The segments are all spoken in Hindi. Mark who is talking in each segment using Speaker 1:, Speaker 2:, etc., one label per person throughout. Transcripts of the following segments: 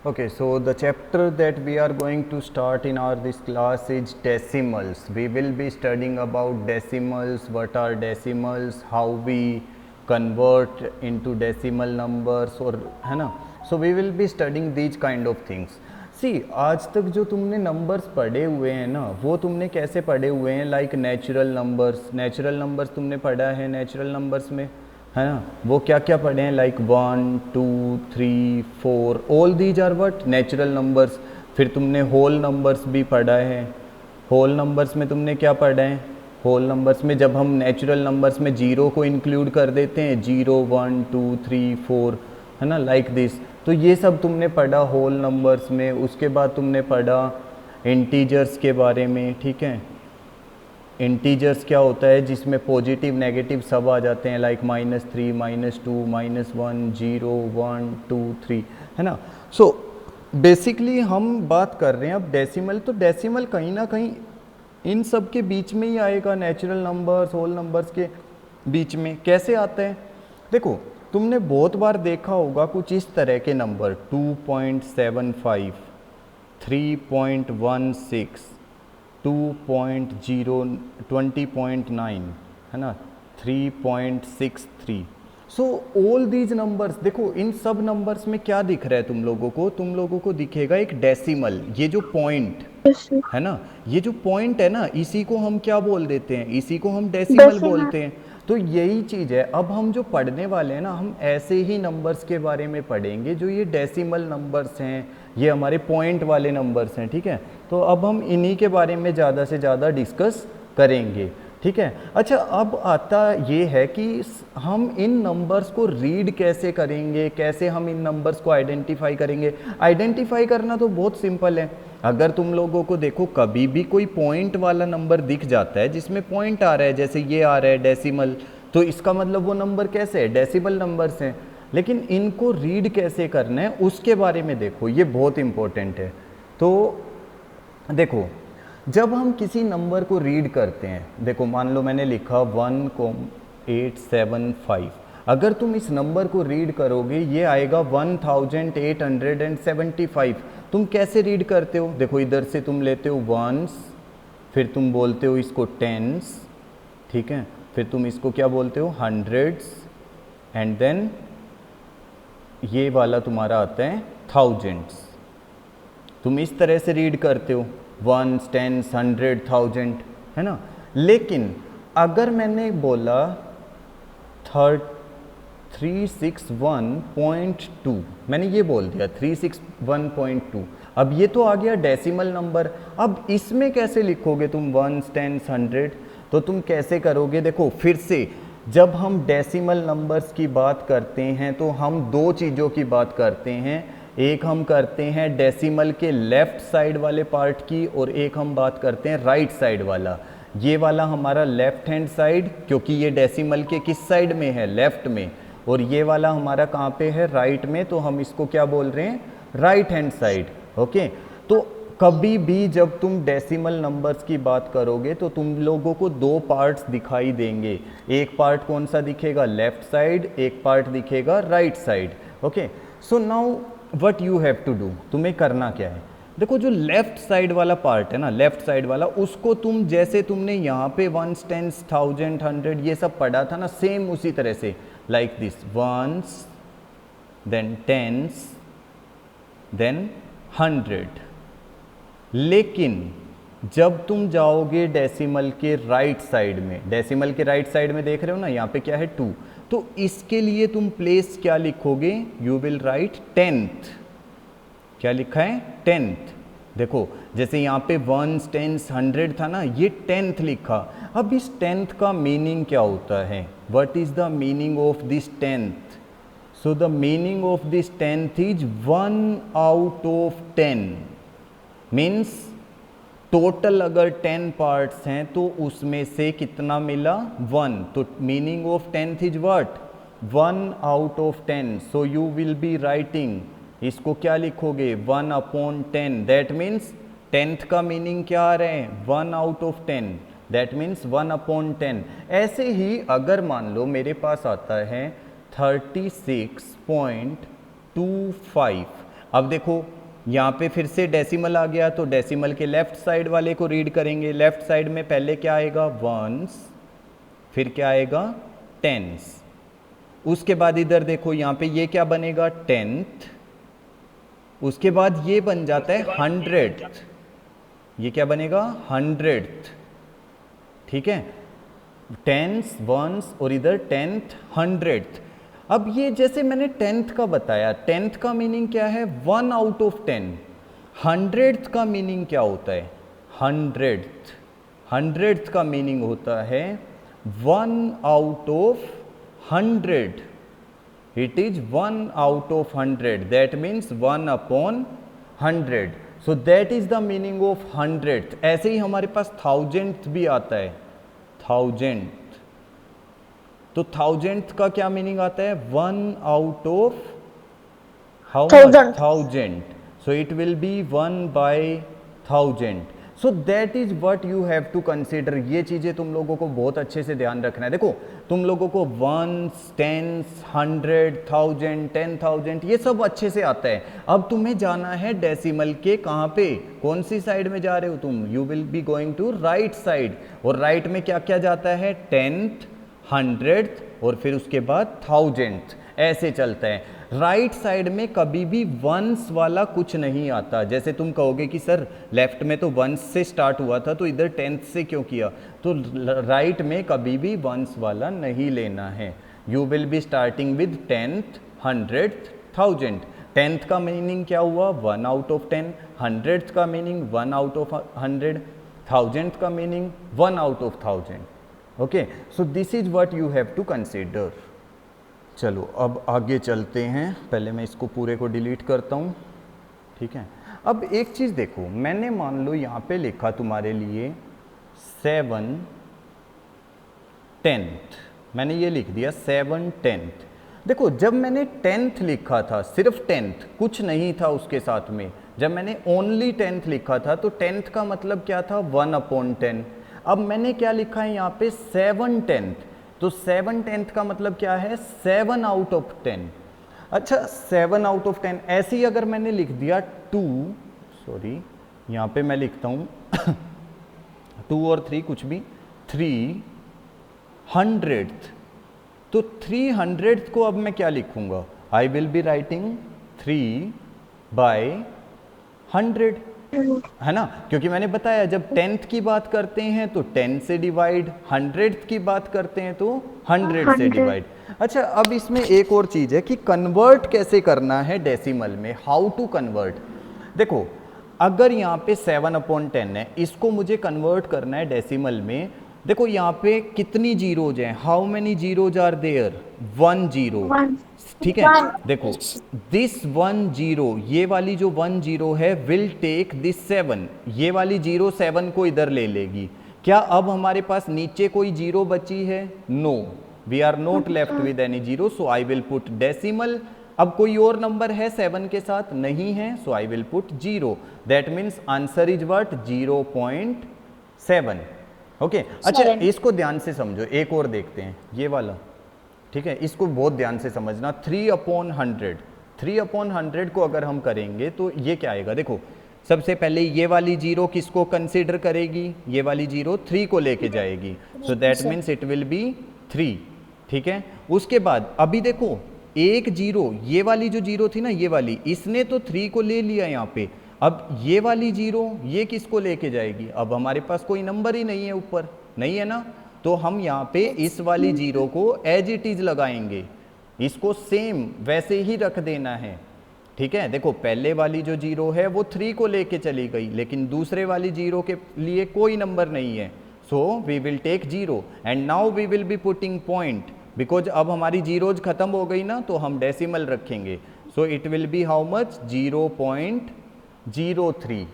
Speaker 1: Okay, so the chapter that we are going to start in our this class is decimals. We will be studying about decimals, what are decimals, how we convert into decimal numbers और है ना. So we will be studying these kind of things. See, आज तक जो तुमने नंबर्स पढ़े हुए हैं ना, वो तुमने कैसे पढ़े हुए हैं, लाइक नेचुरल नंबर्स तुमने पढ़ा है नेचुरल नंबर्स में, है ना. वो क्या क्या पढ़े हैं, like 1 2 3 4, all these are what natural numbers. फिर तुमने होल नंबर्स भी पढ़ा है. होल नंबर्स में तुमने क्या पढ़ा है, होल नंबर्स में जब हम नेचुरल नंबर्स में जीरो को इंक्लूड कर देते हैं, 0 1 2 3 4, है ना, लाइक दिस. तो ये सब तुमने पढ़ा होल नंबर्स में. उसके बाद तुमने पढ़ा इंटीजर्स के बारे में, ठीक है. इंटीजर्स क्या होता है, जिसमें पॉजिटिव नेगेटिव सब आ जाते हैं, लाइक -3 -2 -1 0 1 2 3, है ना. सो बेसिकली हम बात कर रहे हैं अब डेसिमल. तो डेसिमल कहीं ना कहीं इन सब के बीच में ही आएगा, नेचुरल नंबर्स होल नंबर्स के बीच में. कैसे आता है, देखो तुमने बहुत बार देखा होगा कुछ इस तरह के नंबर 2.75 3.16 2.0 20.9, है ना, 3.63. सो ऑल दीज नंबर्स, देखो इन सब नंबर्स में क्या दिख रहा है तुम लोगों को दिखेगा एक डेसिमल. ये जो पॉइंट है ना, ये जो पॉइंट है ना, इसी को हम क्या बोल देते हैं, इसी को हम डेसिमल बोलते हैं. तो यही चीज़ है. अब हम जो पढ़ने वाले हैं ना, हम ऐसे ही नंबर्स के बारे में पढ़ेंगे जो ये डेसिमल नंबर्स हैं, ये हमारे पॉइंट वाले नंबर्स हैं, ठीक है. तो अब हम इन्हीं के बारे में ज़्यादा से ज़्यादा डिस्कस करेंगे, ठीक है. अच्छा, अब आता ये है कि हम इन नंबर्स को रीड कैसे करेंगे, कैसे हम इन नंबर्स को आइडेंटिफाई करेंगे. आइडेंटिफाई करना तो बहुत सिंपल है. अगर तुम लोगों को देखो कभी भी कोई पॉइंट वाला नंबर दिख जाता है जिसमें पॉइंट आ रहा है, जैसे ये आ रहा है डेसिमल, तो इसका मतलब वो नंबर कैसे है, डेसिमल नंबर्स हैं. लेकिन इनको रीड कैसे करना है उसके बारे में देखो, ये बहुत इंपॉर्टेंट है. तो देखो, जब हम किसी नंबर को रीड करते हैं, देखो मान लो मैंने लिखा 1,875. अगर तुम इस नंबर को रीड करोगे ये आएगा 1875. तुम कैसे रीड करते हो, देखो इधर से तुम लेते हो वंस, फिर तुम बोलते हो इसको टेंस, ठीक है, फिर तुम इसको क्या बोलते हो हंड्रेड्स, एंड देन ये वाला तुम्हारा आता है थाउजेंड्स. तुम इस तरह से रीड करते हो, वंस टेंस हंड्रेड थाउजेंड, है ना. लेकिन अगर मैंने बोला 361.2, मैंने ये बोल दिया 361.2, अब ये तो आ गया डेसिमल नंबर. अब इसमें कैसे लिखोगे तुम वंस टेंस हंड्रेड, तो तुम कैसे करोगे, देखो फिर से जब हम डेसिमल नंबर्स की बात करते हैं तो हम दो चीज़ों की बात करते हैं. एक हम करते हैं डेसिमल के लेफ़्ट साइड वाले पार्ट की, और एक हम बात करते हैं राइट साइड वाला. ये वाला हमारा लेफ़्ट हैंड साइड, क्योंकि ये डेसिमल के किस साइड में है, लेफ़्ट में, और ये वाला हमारा कहाँ पे है, राइट में. तो हम इसको क्या बोल रहे हैं, राइट हैंड साइड. ओके, तो कभी भी जब तुम डेसिमल नंबर्स की बात करोगे तो तुम लोगों को दो पार्ट्स दिखाई देंगे. एक पार्ट कौन सा दिखेगा, लेफ़्ट साइड, एक पार्ट दिखेगा right side. Okay, so now what you have to do, तुम्हें करना क्या है, देखो जो लेफ्ट साइड वाला पार्ट है ना, लेफ्ट साइड वाला, उसको तुम जैसे तुमने यहाँ पे वंस टेंस थाउजेंड हंड्रेड ये सब पढ़ा था ना, सेम उसी तरह से, like this, ones then tens then hundred. लेकिन जब तुम जाओगे डेसिमल के राइट साइड में, डेसिमल के राइट साइड में देख रहे हो ना, यहाँ पे क्या है 2, तो इसके लिए तुम प्लेस क्या लिखोगे, यू विल राइट टेंथ. क्या लिखा है, टेंथ. देखो जैसे यहाँ पे वंस टेंस हंड्रेड था ना, ये टेंथ लिखा. अब इस टेंथ का मीनिंग क्या होता है, what is the meaning of this tenth. So the meaning of this tenth is 1 out of 10. Means total अगर 10 पार्ट्स हैं तो उसमें से कितना मिला, 1. तो meaning of tenth is what, 1 out of 10. So you will be writing, इसको क्या लिखोगे, 1/10. दैट मीन्स टेंथ का मीनिंग क्या आ रहे हैं, 1 आउट ऑफ 10. That means 1/10. ऐसे ही अगर मान लो मेरे पास आता है 36.25, अब देखो यहाँ पे फिर से डेसिमल आ गया, तो डेसिमल के लेफ्ट साइड वाले को रीड करेंगे। लेफ्ट साइड में पहले क्या आएगा, वंस, फिर क्या आएगा, टेंस। उसके बाद इधर देखो यहाँ पे ये क्या बनेगा, टेंथ। उसके बाद ये बन जाता है हंड्रेड, ये क्या बनेगा, हंड्रेड। ठीक है, टेंस, वंस और इधर टेंथ, हंड्रेड। अब ये जैसे मैंने टेंथ का बताया, टेंथ का मीनिंग क्या है, 1 आउट ऑफ 10। हंड्रेड का मीनिंग क्या होता है, हंड्रेड, हंड्रेड का मीनिंग होता है 1 out of 100। It is 1 out of 100, that means 1 upon 100। So that is the meaning of hundred. ऐसे ही हमारे पास थाउजेंड भी आता है, थाउजेंड। तो थाउजेंड का क्या मीनिंग आता है, 1 out of how much, thousand. So it will be 1 by 1000। So that is what you have to consider. ये चीजें तुम लोगों को बहुत अच्छे से ध्यान रखना है। देखो तुम लोगों को वंस, टेंस, 100, 1000, 10,000 ये सब अच्छे से आता है। अब तुम्हें जाना है डेसिमल के कहाँ पे, कौन सी साइड में जा रहे हो तुम, you will be going to right side. और राइट में क्या क्या जाता है, टेंथ, हंड्रेड और फिर उसके बाद थाउजेंड, ऐसे चलता है। राइट साइड में कभी भी वंस वाला कुछ नहीं आता। जैसे तुम कहोगे कि सर लेफ्ट में तो वंस से स्टार्ट हुआ था तो इधर टेंथ से क्यों किया, तो राइट में कभी भी वंस वाला नहीं लेना है। You will be starting with tenth, hundred, thousand. Tenth का मीनिंग क्या हुआ, 1 आउट ऑफ 10। हंड्रेड का मीनिंग 1 आउट ऑफ 100। थाउजेंड का meaning 1 out of 1000। Okay, so this is what you have to consider. चलो अब आगे चलते हैं, पहले मैं इसको पूरे को डिलीट करता हूँ। ठीक है, अब एक चीज़ देखो, मैंने मान लो यहाँ पे लिखा तुम्हारे लिए 7 10th, मैंने ये लिख दिया 7 10th। देखो जब मैंने 10th लिखा था, सिर्फ 10th, कुछ नहीं था उसके साथ में, जब मैंने ओनली 10th लिखा था तो 10th का मतलब क्या था, 1 अपॉन 10। अब मैंने क्या लिखा है यहाँ पे, 7 10th, तो 7 10th का मतलब क्या है, 7 आउट ऑफ 10। अच्छा 7 आउट ऑफ 10, ऐसे ही अगर मैंने लिख दिया 2, सॉरी यहाँ पे मैं लिखता हूँ 2 और 3 कुछ भी, 300, तो 300 को अब मैं क्या लिखूंगा, I will be writing 3 by 100, है ना, क्योंकि मैंने बताया जब 10th की बात करते हैं तो 10 से डिवाइड, 100th की बात करते हैं तो 100 से डिवाइड। अच्छा अब इसमें एक और चीज़ है कि कन्वर्ट कैसे करना है डेसिमल में, हाउ टू कन्वर्ट। देखो अगर यहाँ पे 7 अपॉन 10 है, इसको मुझे कन्वर्ट करना है डेसिमल में। देखो यहाँ पे कितनी जीरोज हैं, how many zeros are there, 1 zero, ठीक है। देखो दिस 1 जीरो, ये वाली जो 1 जीरो है विल टेक दिस 7, ये वाली जीरो 7 को इधर ले लेगी। क्या अब हमारे पास नीचे कोई जीरो बची है, no, we are not left with any zero, so I will put decimal. अब कोई और नंबर है 7 के साथ, नहीं है, so I will put 0, that means answer is what, 0.7। Okay अच्छा इसको ध्यान से समझो, एक और देखते हैं ये वाला, ठीक है, इसको बहुत ध्यान से समझना। 3 अपॉन 100, 3 अपॉन 100 को अगर हम करेंगे तो ये क्या आएगा, देखो सबसे पहले ये वाली जीरो किसको कंसीडर करेगी, ये वाली जीरो 3 को लेके जाएगी, सो that means it will B 3, ठीक है। उसके बाद अभी देखो एक जीरो, ये वाली जो जीरो थी ना, ये वाली, इसने तो 3 को ले लिया यहाँ पे, अब ये वाली जीरो ये किसको लेके जाएगी, अब हमारे पास कोई नंबर ही नहीं है ऊपर, नहीं है ना, तो हम यहाँ पे इस वाली जीरो को एज इट इज लगाएंगे, इसको सेम वैसे ही रख देना है, ठीक है। देखो पहले वाली जो जीरो है वो 3 को लेके चली गई, लेकिन दूसरे वाली जीरो के लिए कोई नंबर नहीं है, so we will take 0 and now we will be putting point, because अब हमारी जीरोज खत्म हो गई ना, तो हम डेसिमल रखेंगे, सो it will be how much, 0.03,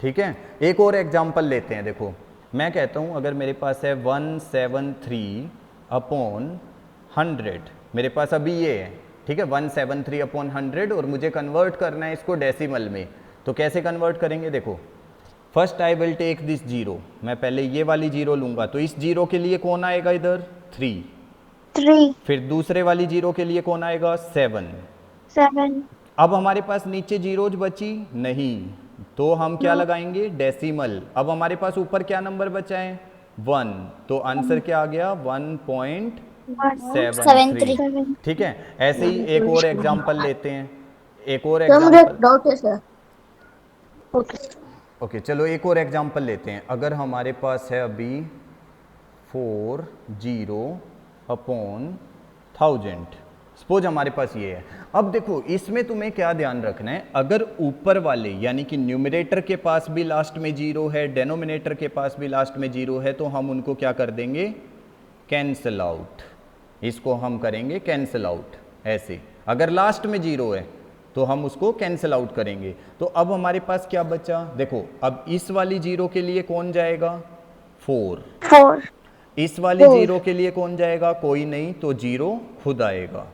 Speaker 1: ठीक है। एक और एग्जाम्पल लेते हैं, देखो मैं कहता हूँ अगर मेरे पास है 173 अपॉन 100, मेरे पास अभी ये है, ठीक है, 173 अपॉन 100, और मुझे कन्वर्ट करना है इसको डेसिमल में, तो कैसे कन्वर्ट करेंगे, देखो first I will take this zero, मैं पहले ये वाली जीरो लूंगा, तो इस जीरो के लिए कौन आएगा इधर, 3, फिर दूसरे वाली जीरो के लिए कौन आएगा, 7, अब हमारे पास नीचे जीरोज बची नहीं, तो हम क्या लगाएंगे, डेसिमल। अब हमारे पास ऊपर क्या नंबर बचा है, 1, तो आंसर क्या आ गया, 1.73।
Speaker 2: 7
Speaker 1: ठीक है, ऐसे ही एक और एग्जांपल लेते हैं, एक और
Speaker 2: तो मुझे
Speaker 1: एग्जांपल।
Speaker 2: डाउट है सर। ओके।
Speaker 1: ओके चलो एक और एग्जांपल लेते हैं। अगर हमारे पास है अभी 40/1000, सपोज हमारे पास ये है। अब देखो इसमें तुम्हें क्या ध्यान रखना है, अगर ऊपर वाले यानी कि न्यूमरेटर के पास भी लास्ट में जीरो है, डेनोमिनेटर के पास भी लास्ट में जीरो है, तो हम उनको क्या कर देंगे, कैंसल आउट। इसको हम करेंगे कैंसल आउट। ऐसे अगर लास्ट में जीरो है तो हम उसको कैंसिल आउट करेंगे। तो अब हमारे पास क्या बचा, देखो अब इस वाली जीरो के लिए कौन जाएगा, 4।
Speaker 2: 4।
Speaker 1: इस वाली जीरो के लिए कौन जाएगा, कोई नहीं, तो जीरो खुद आएगा,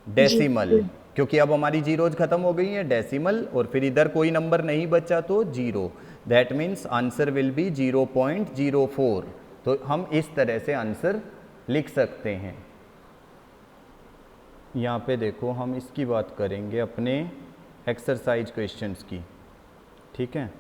Speaker 2: जी।
Speaker 1: डेसिमल। क्योंकि अब हमारी जीरोज खत्म हो गई हैं, डेसिमल, और फिर इधर कोई नंबर नहीं बचा तो zero. That means answer will B 0.04। तो हम इस तरह से आंसर लिख सकते हैं। यहाँ पे देखो हम इसकी बात करेंगे अपने एक्सरसाइज क्वेश्चंस की, ठीक है।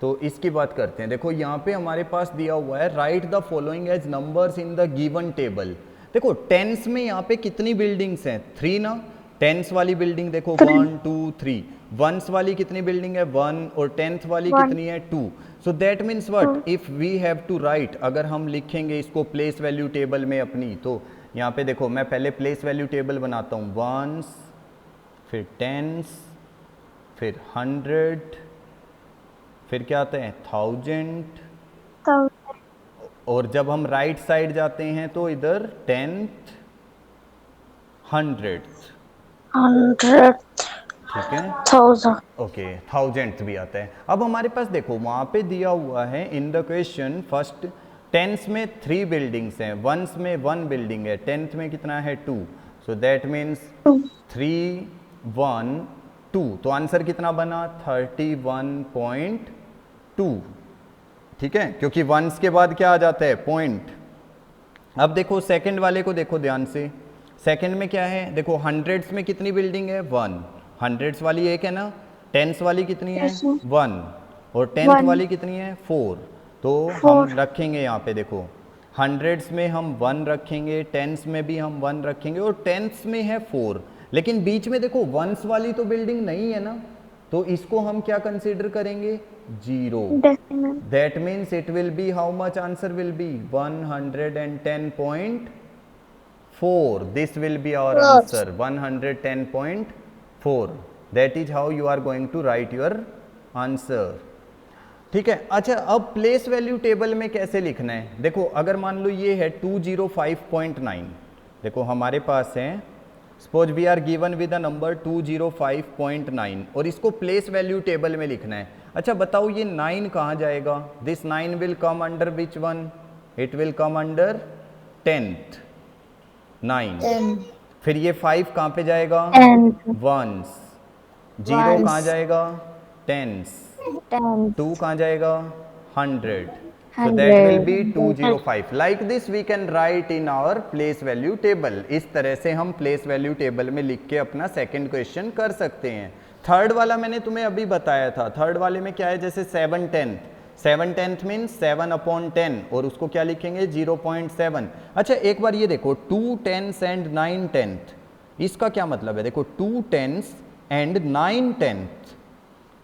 Speaker 1: तो इसकी बात करते हैं। देखो यहाँ पे हमारे पास दिया हुआ है, write the following as numbers in the given table. देखो टेंस में यहाँ पे कितनी बिल्डिंग्स हैं, 3 ना। टेंस वाली बिल्डिंग देखो 1 2 3, वंस वाली कितनी बिल्डिंग है, 1, और टेंथ वाली कितनी है, 2। So that means what, if we have to write, अगर हम लिखेंगे इसको प्लेस वैल्यू टेबल में अपनी, तो यहाँ पे देखो मैं पहले प्लेस वैल्यू टेबल बनाता हूँ, वंस, फिर टेंस, फिर 100, फिर क्या आते हैं 1000, और जब हम राइट साइड जाते हैं तो इधर 10th, 100th,
Speaker 2: 100,
Speaker 1: ठीक है,
Speaker 2: 1000।
Speaker 1: ओके 1000th भी आता है। अब हमारे पास देखो वहाँ पे दिया हुआ है in the question, first tens में 3 बिल्डिंग्स हैं, वंस में 1 बिल्डिंग है, टेंथ में कितना है 2। सो दैट मीन्स 3 1 2, तो आंसर कितना बना 31.2, ठीक है, क्योंकि वंस के बाद क्या आ जाता है, पॉइंट। अब देखो सेकंड वाले को देखो ध्यान से, सेकंड में क्या है, देखो हंड्रेड्स में कितनी बिल्डिंग है, 1, हंड्रेड्स वाली एक है ना, टेंस वाली कितनी है 1, और टेंथ वाली कितनी है 4। तो हम रखेंगे यहाँ पे देखो, हंड्रेड्स में हम 1 रखेंगे, टेंस में भी हम 1 रखेंगे, और टेंथ्स में है 4, लेकिन बीच में देखो वंस वाली तो बिल्डिंग नहीं है ना, तो इसको हम क्या कंसीडर करेंगे, 0। That means it will be how much, answer will be 110.4। This will be our answer 110.4। That is how you are going to write your answer, ठीक है। अच्छा अब प्लेस वैल्यू टेबल में कैसे लिखना है, देखो अगर मान लो ये है 205.9, देखो हमारे पास है, suppose we are given with a number 205.9, और इसको प्लेस वैल्यू टेबल में लिखना है। अच्छा बताओ ये 9 कहाँ जाएगा, this 9 will come under which one, it will come under 10th 9। फिर ये 5 कहाँ पे जाएगा, वंस, 0 कहाँ जाएगा, टेंस, 2 कहाँ जाएगा, 100। So that will be 205. Like this we can write in our place value table. इस तरह से हम place value table में लिख के अपना सेकंड क्वेश्चन कर सकते हैं। थर्ड वाला मैंने तुम्हें अभी बताया था, थर्ड वाले में क्या है, जैसे 7/10, 7/10 मीन्स 7/10, और उसको क्या लिखेंगे 0.7। अच्छा एक बार ये देखो 2 10 एंड 9 10, इसका क्या मतलब है, देखो 2 10 एंड 9 10।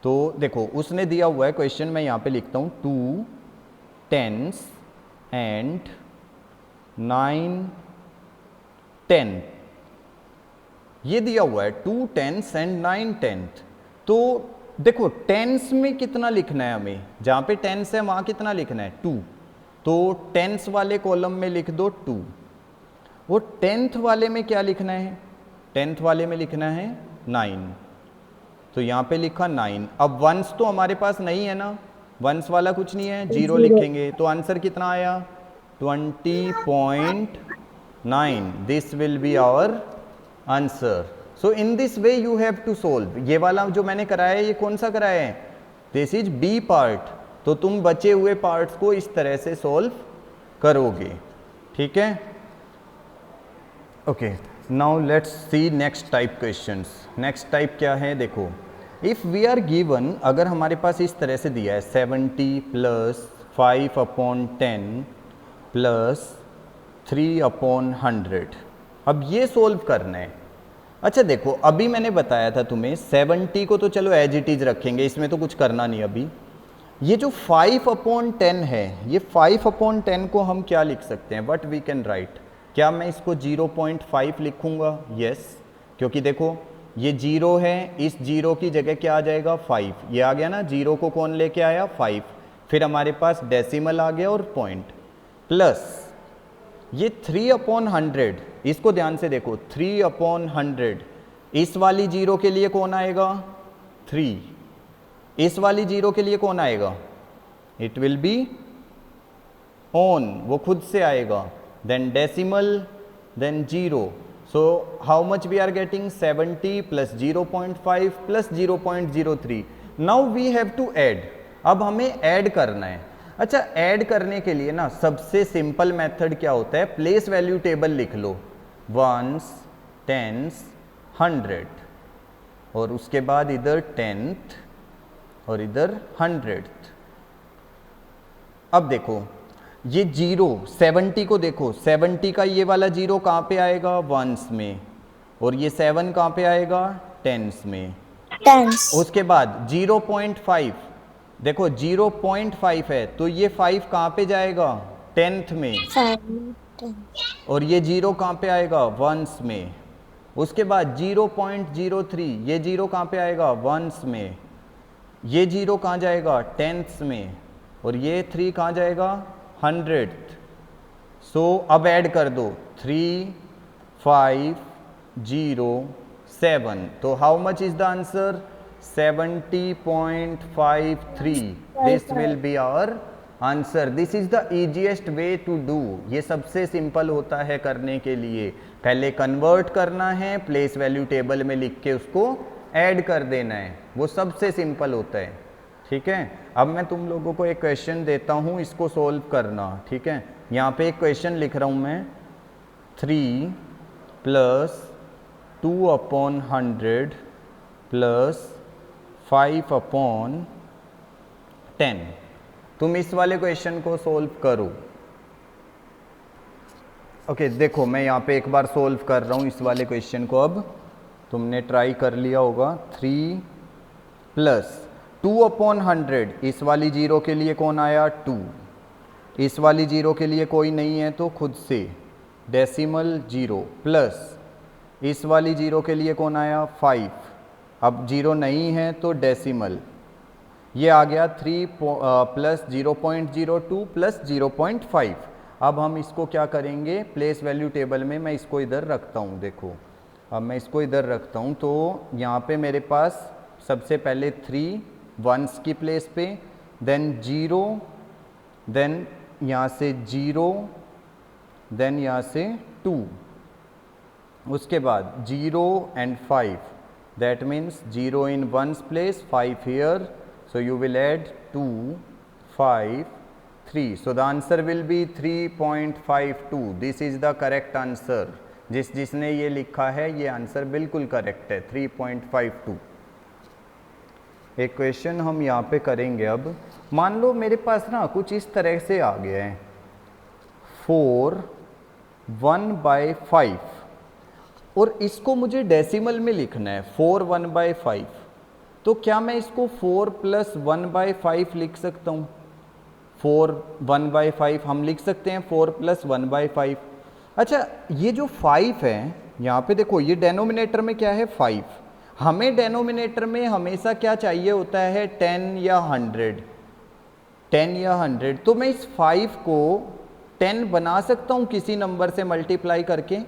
Speaker 1: तो देखो उसने दिया हुआ है क्वेश्चन, मैं यहाँ पे लिखता हूँ 2 10 एंड 9 10, ये दिया हुआ है 2 10 एंड 9 10। तो देखो टेंस में कितना लिखना है हमें, जहाँ पे टेंस है वहाँ कितना लिखना है 2, तो टेंस वाले कॉलम में लिख दो 2, वो टेंथ वाले में क्या लिखना है, टेंथ वाले में लिखना है 9, तो यहाँ पे लिखा 9। अब वंस तो हमारे पास नहीं है ना, वंस वाला कुछ नहीं है, 0 लिखेंगे, तो आंसर कितना आया 20.9। This will be our answer. So in this way you have to solve. ये वाला जो मैंने कराया है ये कौन सा कराया है, दिस इज बी पार्ट, तो तुम बचे हुए पार्ट्स को इस तरह से सोल्व करोगे, ठीक है। Okay now let's see next type questions. Next type क्या है, देखो इफ़ वी आर गिवन, अगर हमारे पास इस तरह से दिया है 70 प्लस 5/10 प्लस 3/100, अब ये सोल्व करना है। अच्छा देखो, अभी मैंने बताया था तुम्हें 70 को तो चलो एज इट इज रखेंगे, इसमें तो कुछ करना नहीं अभी। ये जो 5/10 है, ये 5/10 को हम क्या लिख सकते हैं, वट वी कैन राइट। क्या मैं इसको 0.5 लिखूंगा? यस, क्योंकि देखो ये 0 है, इस 0 की जगह क्या आ जाएगा 5, ये आ गया ना, 0 को कौन लेके आया 5, फिर हमारे पास डेसिमल आ गया और पॉइंट, प्लस ये 3/100, इसको ध्यान से देखो 3/100, इस वाली 0 के लिए कौन आएगा 3, इस वाली 0 के लिए कौन आएगा, इट विल बी ऑन, वो खुद से आएगा, then decimal, then 0। So how much we are getting 70 plus 0.5 plus 0.03। Now we have to add, अब हमें ऐड करना है। अच्छा, ऐड करने के लिए ना सबसे सिंपल मेथड क्या होता है, प्लेस वैल्यू टेबल लिख लो, वंस, टेंस, 100, और उसके बाद इधर 10th और इधर 100th। अब देखो ये 0 70 को देखो, 70 का ये वाला 0 कहाँ पे आएगा वंस में, और ये 7 कहाँ पे आएगा टेंस में।
Speaker 2: टेंस।
Speaker 1: उसके बाद 0.5, देखो 0.5 है तो ये 5 कहाँ पे जाएगा 10th में,
Speaker 2: 5
Speaker 1: और ये 0 कहाँ पे आएगा वंस में। उसके बाद 0.03, ये 0 कहाँ पे आएगा वंस में, ये 0 कहाँ जाएगा 10th में, और ये 3 कहाँ जाएगा 100th। सो अब ऐड कर दो 3, 5, 0, 7, तो how much is the answer 70.53। This will be our answer. This is the easiest way to do, ये सबसे सिंपल होता है करने के लिए। पहले कन्वर्ट करना है, प्लेस वैल्यू टेबल में लिख के उसको ऐड कर देना है, वो सबसे सिंपल होता है। ठीक है, अब मैं तुम लोगों को एक क्वेश्चन देता हूँ, इसको सोल्व करना। ठीक है, यहाँ पे एक क्वेश्चन लिख रहा हूँ मैं, 3 प्लस 2/100 प्लस 5/10। तुम इस वाले क्वेश्चन को सोल्व करो। ओके, देखो मैं यहाँ पे एक बार सोल्व कर रहा हूँ इस वाले क्वेश्चन को। अब तुमने ट्राई कर लिया होगा। 3 प्लस 2/100, इस वाली 0 के लिए कौन आया 2, इस वाली 0 के लिए कोई नहीं है तो खुद से डेसिमल 0, प्लस इस वाली 0 के लिए कौन आया 5, अब 0 नहीं है तो डेसिमल, ये आ गया 3 प्लस 0.02 प्लस 0.5। अब हम इसको क्या करेंगे, प्लेस वैल्यू टेबल में मैं इसको इधर रखता हूँ। देखो अब मैं इसको इधर रखता हूँ, तो यहाँ पे मेरे पास सबसे पहले 3 वंस की प्लेस पे, देन 0, देन यहाँ से 0, देन यहाँ से 2, उसके बाद 0 and 5, that means 0 in ones place, 5 here, so you will add 2, 5, 3, so the answer will be 3.52. this is the correct answer। जिसने ये लिखा है ये आंसर बिल्कुल करेक्ट है, 3.52। एक क्वेश्चन हम यहाँ पे करेंगे। अब मान लो मेरे पास ना कुछ इस तरह से आ गया है 4 1/5, और इसको मुझे डेसिमल में लिखना है 4 1/5, तो क्या मैं इसको 4 प्लस 1/5 लिख सकता हूँ? 4 1/5 हम लिख सकते हैं, 4 प्लस 1/5। अच्छा, ये जो 5 है यहाँ पे देखो, ये डेनोमिनेटर में क्या है 5, हमें डेनोमिनेटर में हमेशा क्या चाहिए होता है 10 या 100, 10 या 100। तो मैं इस 5 को 10 बना सकता हूँ किसी नंबर से मल्टीप्लाई करके,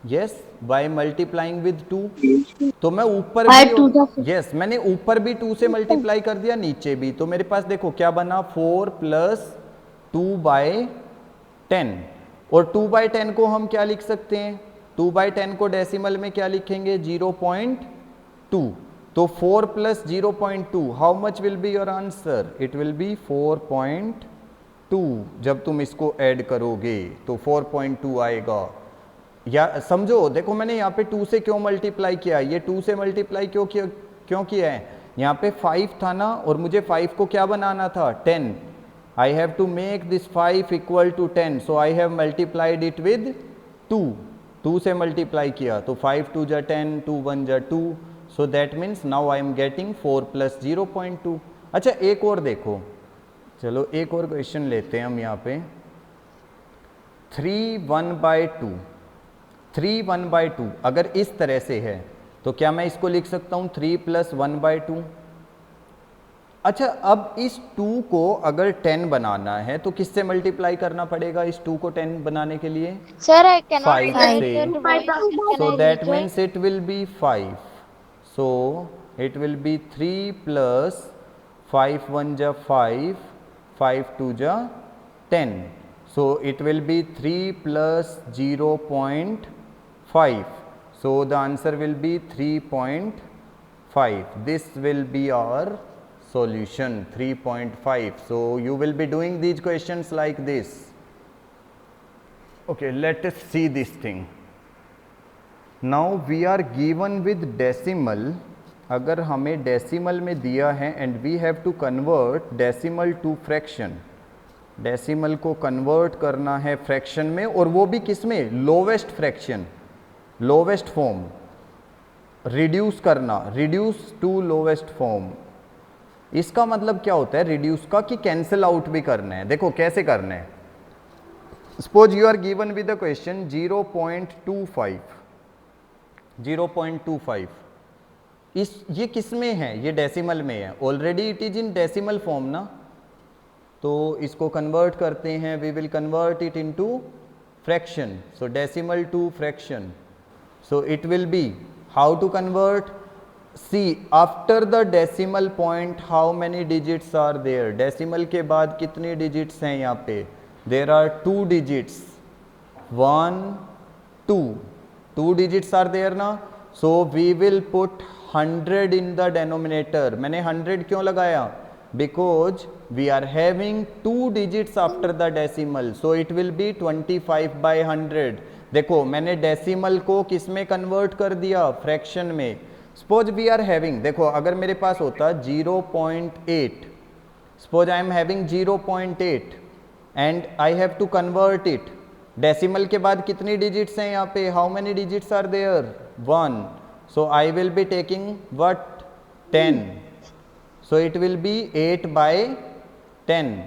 Speaker 1: यस, बाय मल्टीप्लाइंग विद 2। तो मैं ऊपर भी, यस, मैंने ऊपर भी 2 से मल्टीप्लाई कर दिया, नीचे भी, तो मेरे पास देखो क्या बना 4 प्लस 2/10, और 2/10 को हम क्या लिख सकते हैं, 2/10 को डेसिमल में क्या लिखेंगे 0.2, तो 4 plus 0.2, how much will be your answer, it will B 4.2। जब तुम इसको ऐड करोगे तो 4.2 आएगा। या समझो, देखो मैंने यहाँ पे 2 से क्यों मल्टीप्लाई किया, ये 2 से मल्टीप्लाई क्यों किया है, यहाँ पे 5 था ना, और मुझे 5 को क्या बनाना था, 10. I have to make this 5 equal to 10, so I have multiplied it with 2 से मल्टीप्लाई किया, तो 5 2 जा 10, 2 1 जा 2, so that means now I am getting 4 plus 0.2. अच्छा एक और देखो, चलो एक और क्वेश्चन लेते हैं हम यहाँ पे. 3 1/2, 3 1/2 अगर इस तरह से है तो क्या मैं इसको लिख सकता हूँ 3 प्लस 1/2. अच्छा अब इस 2 को अगर 10 बनाना है तो किससे मल्टीप्लाई करना पड़ेगा इस 2 को 10 बनाने के लिए,
Speaker 3: Sir, I cannot
Speaker 1: 5
Speaker 3: write
Speaker 1: से.
Speaker 3: it. Why can
Speaker 1: So
Speaker 3: I
Speaker 1: that
Speaker 3: rejoin?
Speaker 1: means it will be 5. So it will be 3 plus 5 1 ja 5, 5 2 ja 10. So it will be 3 plus 0.5. So the answer will be 3.5. This will be our solution, 3.5. So you will be doing these questions like this. Okay, let us see this thing. Now we are given with decimal. अगर हमें डेसिमल में दिया है and we have to convert decimal to fraction, decimal को कन्वर्ट करना है फ्रैक्शन में, और वो भी किस में, lowest fraction, lowest form, reduce करना, रिड्यूस टू लोवेस्ट फॉर्म. इसका मतलब क्या होता है रिड्यूस का, कि कैंसिल आउट भी करना है. देखो कैसे करना है. Suppose you are given with the question 0.25, 0.25 इस ये किस में है, ये डेसिमल में है, already it is in decimal form ना, तो इसको कन्वर्ट करते हैं, we will convert it into fraction. So decimal to fraction, so it will be how to convert. See after the decimal point how many digits are there, decimal के बाद कितने डिजिट्स हैं यहाँ पे, there are 2 digits, 1 2, 2 digits are there ना. So we will put 100 in the denominator. मैंने 100 क्यों लगाया, because we are having 2 digits after the decimal, so it will be 25/100. देखो मैंने डेसिमल को किस में कन्वर्ट कर दिया, फ्रैक्शन में. सपोज वी आर हैविंग, देखो अगर मेरे पास होता 0.8, suppose I am having 0.8 and I have to convert it, decimal के बाद कितनी डिजिट्स हैं यहाँ पे, how many digits are there, 1. So I will be taking what, 10. So it will be 8/10.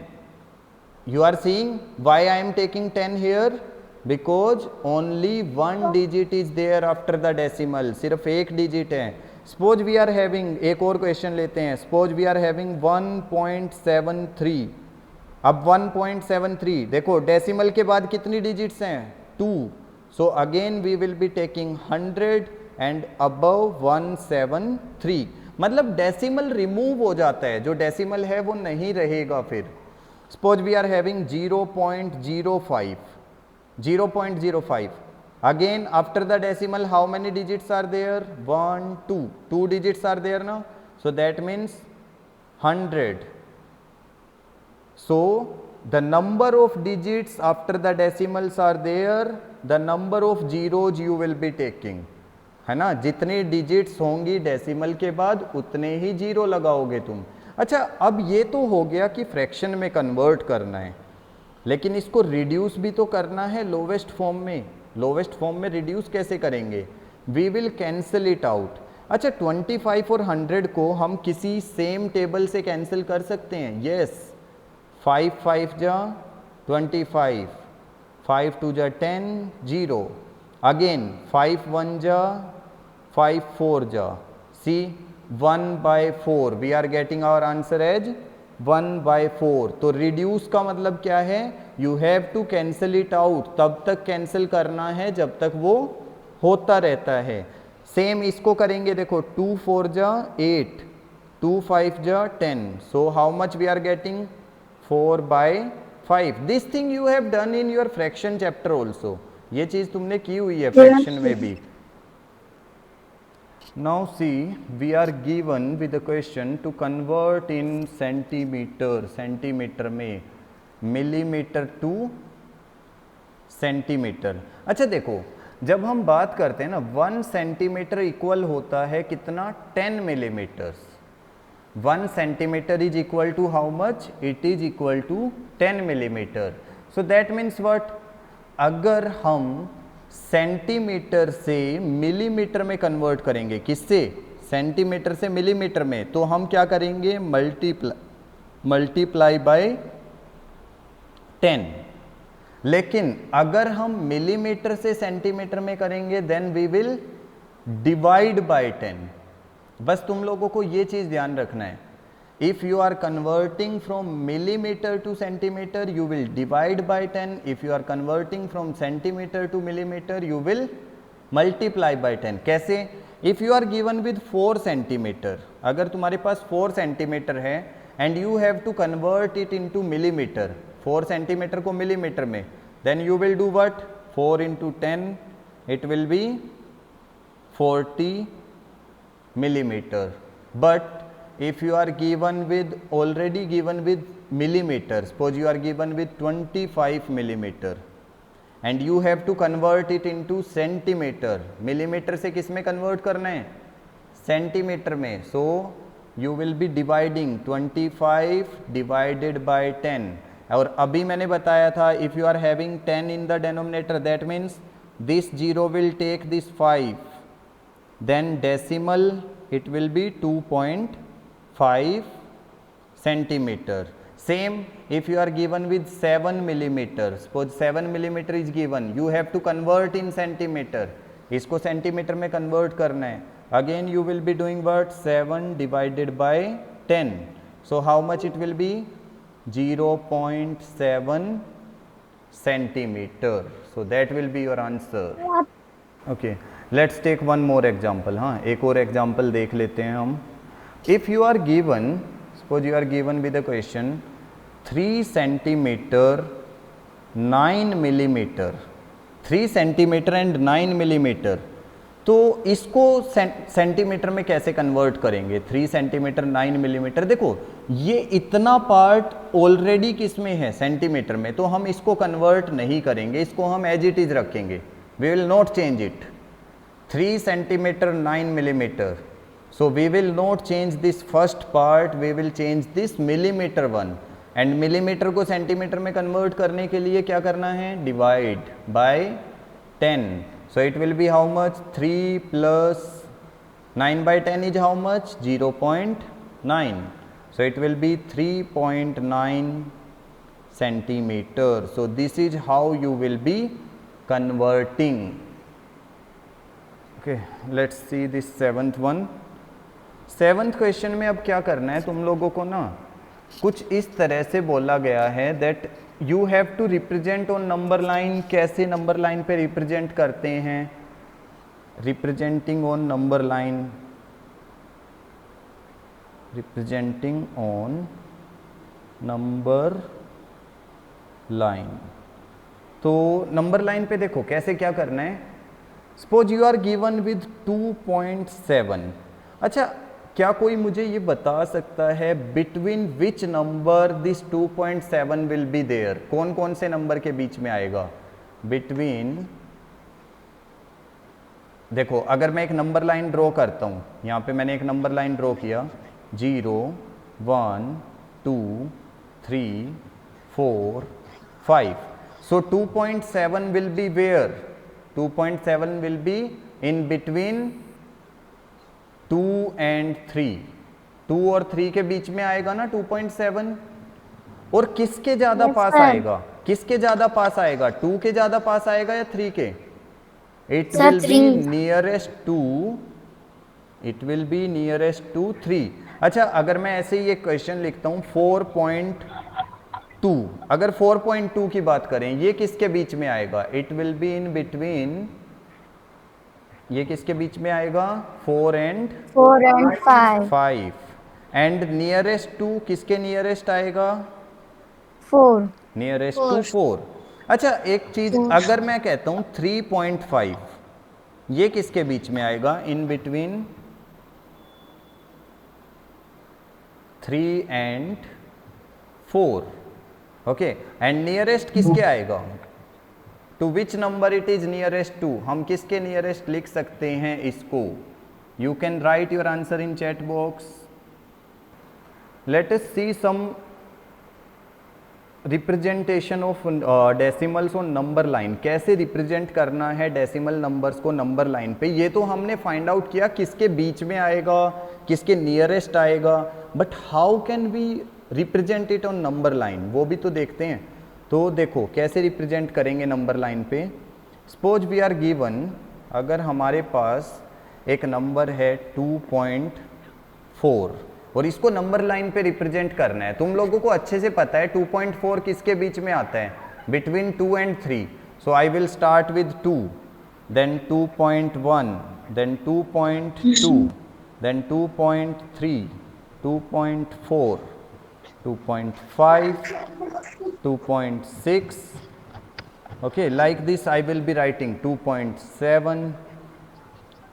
Speaker 1: You are seeing why I am taking 10 here, because only 1 digit is there after the decimal, सिर्फ एक डिजिट है. सपोज वी आर हैविंग, एक और क्वेश्चन लेते हैं, सपोज वी आर हैविंग 1.73. अब 1.73 देखो डेसिमल के बाद कितनी डिजिट्स हैं, 2. So again we will be taking 100 and above 173, मतलब डेसिमल रिमूव हो जाता है, जो डेसिमल है वो नहीं रहेगा फिर. Suppose we are having 0.05, 0.05. Again after the decimal how many digits are there, 1 2, 2 digits are there now, so that means 100. So the number of digits after the decimals are there, the number of zeros you will be taking, है ना, जितने डिजिट्स होंगी डेसिमल के बाद उतने ही जीरो लगाओगे तुम. अच्छा अब ये तो हो गया कि फ्रैक्शन में कन्वर्ट करना है, लेकिन इसको रिड्यूस भी तो करना है लोवेस्ट फॉर्म में. लोवेस्ट फॉर्म में रिड्यूस कैसे करेंगे, we will cancel it out. अच्छा 25 और 100 को हम किसी सेम टेबल से कैंसिल कर सकते हैं, यस. 5 5 जा 25, 5 2 जा 10, 0. अगेन 5 1 जा 5 4 जा, see 1/4, we are getting our answer as 1/4. तो रिड्यूस का मतलब क्या है, you have to cancel it out, तब तक कैंसिल करना है जब तक वो होता रहता है. सेम इसको करेंगे, देखो 2 4 जा 8, 2 5 जा 10. So how much we are getting, 4/5. This thing you have done in your fraction chapter also, ये चीज तुमने की हुई है फ्रैक्शन में भी. Now see, we are given with the question to convert in centimeter, centimetre में, मिलीमीटर टू सेंटीमीटर. अच्छा देखो जब हम बात करते हैं ना 1 सेंटीमीटर इक्वल होता है कितना 10 millimetres 1 centimetre is equal to how much it is equal to 10 millimetre so that means what अगर हम सेंटीमीटर से मिलीमीटर में कन्वर्ट करेंगे किससे सेंटीमीटर से मिलीमीटर में तो हम क्या करेंगे मल्टीप्लाई बाय 10 लेकिन अगर हम मिलीमीटर से सेंटीमीटर में करेंगे then we will divide by 10 बस तुम लोगों को ये चीज ध्यान रखना है if you are converting from millimetre to centimetre you will divide by 10 if you are converting from centimetre to millimetre you will multiply by 10 कैसे if you are given with 4 centimetre अगर तुम्हारे पास 4 सेंटीमीटर है and you have to convert it into millimetre 4 centimetre को मिलीमीटर में then you will do what 4 into 10 it will be 40 millimeter but if you are given with already given with millimeter suppose you are given with 25 millimeter and you have to convert it into centimeter millimeter से किस में convert करना है centimeter में so you will be dividing 25 divided by 10 और अभी मैंने बताया था if you are having 10 in the denominator that means this 0 will take this 5 then decimal it will be 2.5 centimeter same if you are given with 7 millimeter suppose 7 millimeter is given you have to convert in centimeter इसको सेंटीमीटर में कन्वर्ट करना है again you will be doing what 7 divided by 10 so how much it will be 0.7 centimeter so that will be your answer okay let's take one more example हाँ एक और एग्जाम्पल देख लेते हैं हम if you are given suppose you are given with a question 3 centimetre 9 millimetre 3 centimetre and 9 millimetre तो इसको सेंटीमीटर में कैसे कन्वर्ट करेंगे 3 सेंटीमीटर 9 मिलीमीटर देखो ये इतना पार्ट ऑलरेडी किस में है सेंटीमीटर में तो हम इसको कन्वर्ट नहीं करेंगे इसको हम एज इट इज रखेंगे we will not change it 3 centimeter 9 millimeter so we will not change this first part we will change this millimeter one and millimeter को centimeter में convert करने के लिए क्या करना है divide by 10 so it will be how much 3 plus 9 by 10 is how much 0.9 so it will be 3.9 centimeter so this is how you will be converting okay let's see this 7th one 7th question में अब क्या करना है तुम लोगों को ना कुछ इस तरह से बोला गया है that you have to represent on number line कैसे नंबर लाइन पे रिप्रेजेंट करते हैं representing on number line representing on number line तो नंबर लाइन पे देखो कैसे क्या करना है suppose you are given with 2.7 अच्छा क्या कोई मुझे ये बता सकता है between which number this 2.7 will be there कौन कौन से नंबर के बीच में आएगा बिटवीन देखो अगर मैं एक नंबर लाइन ड्रॉ करता हूँ यहाँ पे मैंने एक नंबर लाइन ड्रॉ किया 0 1 2 3 4 5 so 2.7 will be where 2.7 will be in between 2 and 3 2 और 3 के बीच में आएगा ना 2.7 और किसके ज्यादा पास आएगा किसके ज्यादा पास आएगा 2 के ज्यादा पास आएगा या 3 के it will be nearest to it will be nearest to 3 अच्छा अगर मैं ऐसे ही एक क्वेश्चन लिखता हूं 4.2 अगर 4.2 की बात करें ये किसके बीच में आएगा it will be in between ये किसके बीच में आएगा 4 and 5 एंड नियरेस्ट टू किसके नियरेस्ट आएगा
Speaker 2: 4
Speaker 1: नियरेस्ट टू 4 अच्छा एक चीज अगर मैं कहता हूं 3.5 ये किसके बीच में आएगा in between 3 and 4 okay and nearest किसके आएगा to which number it is nearest to, हम किसके नियरेस्ट लिख सकते हैं इसको. You can write your answer in chat box. Let us see some representation of decimals on number line. कैसे रिप्रेजेंट करना है डेसिमल नंबर्स को नंबर लाइन पे. ये तो हमने फाइंड आउट किया किसके बीच में आएगा, किसके नियरेस्ट आएगा, but how can we represent it on number line, वो भी तो देखते हैं. तो देखो कैसे रिप्रेजेंट करेंगे नंबर लाइन पे. सपोज वी आर गिवन, अगर हमारे पास एक नंबर है 2.4 और इसको नंबर लाइन पे रिप्रेजेंट करना है. तुम लोगों को अच्छे से पता है 2.4 किसके बीच में आता है, between 2 and 3. So I will start with 2, then 2.1, then 2.2, then 2.3, 2.4, 2.5, 2.6. okay, like this I will be writing 2.7,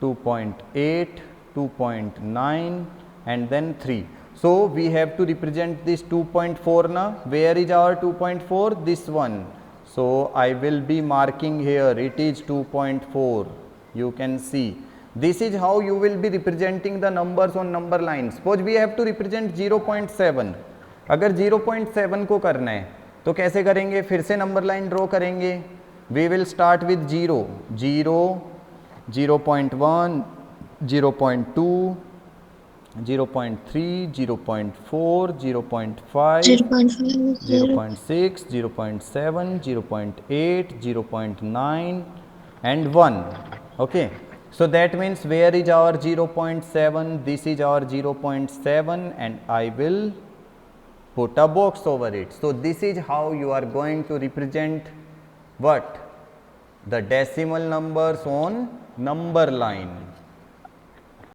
Speaker 1: 2.8, 2.9 and then 3. So we have to represent this 2.4 now. Where is our 2.4? This one. So I will be marking here, it is 2.4. You can see. This is how you will be representing the numbers on number line. Suppose we have to represent 0.7. अगर 0.7 को करना है तो कैसे करेंगे, फिर से नंबर लाइन ड्रॉ करेंगे. We will start with 0, 0, 0.1, 0.2, 0.3, 0.4, 0.5, 0.6, 0.7, 0.8, 0.9 and 1. okay, so that means where is our 0.7, this is our 0.7 and I will put a box over it. So this is how you are going to represent what, the decimal numbers on number line.